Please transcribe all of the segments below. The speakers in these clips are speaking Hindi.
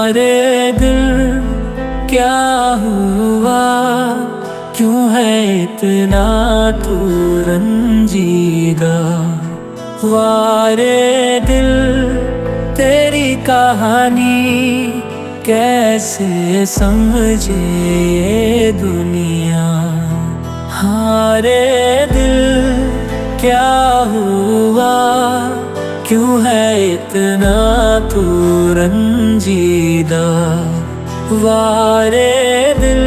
वारे दिल क्या हुआ, क्यों है इतना तू रंजीदा। वारे दिल तेरी कहानी कैसे समझे ये दुनिया। हारे दिल क्या हुआ, क्यों है इतना तू रंजीदा। वारे दिल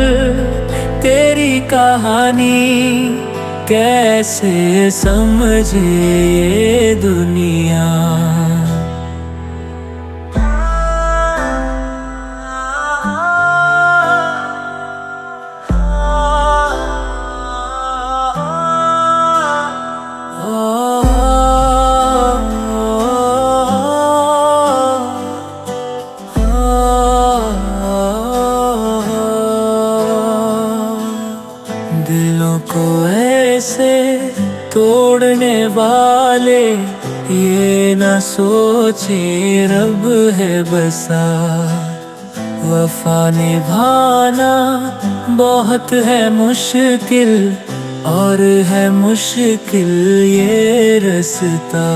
तेरी कहानी कैसे समझे ये दुनिया। दिलों को ऐसे तोड़ने वाले ये न सोचे रब है बसा। वफा निभाना बहुत है मुश्किल, और है मुश्किल ये रास्ता।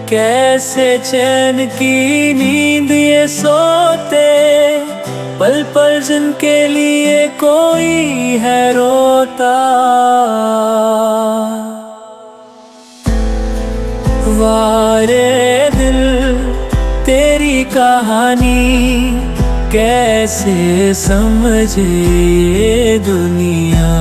कैसे चैन की नींद ये सोते, पल पल जिनके लिए कोई है रोता। वारे दिल तेरी कहानी कैसे समझे ये दुनिया।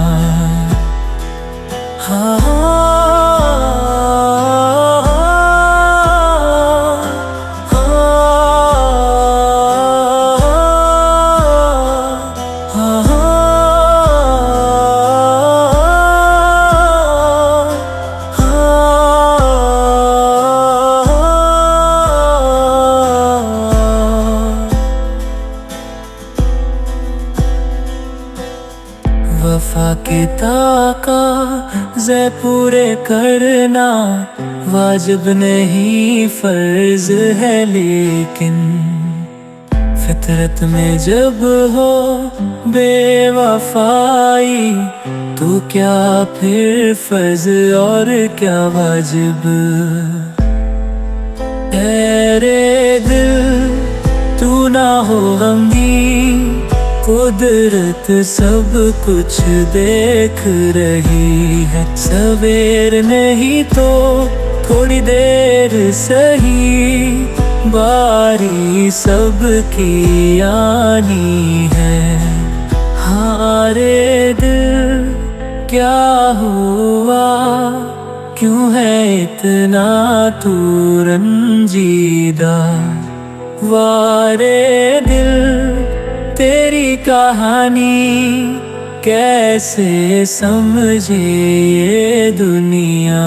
वफा के तकाज़े पूरे करना वाजिब नहीं फर्ज है, लेकिन फितरत में जब हो बेवफाई तो क्या फिर फर्ज और क्या वाजिब। तेरे दिल तू ना हो गमगीन, कुदरत सब कुछ देख रही है। सवेर नहीं तो थोड़ी देर सही, बारी सबकी आनी है। हारे दिल क्या हुआ, क्यों है इतना तू रंजीदा। वारे दिल तेरी कहानी कैसे समझे ये दुनिया।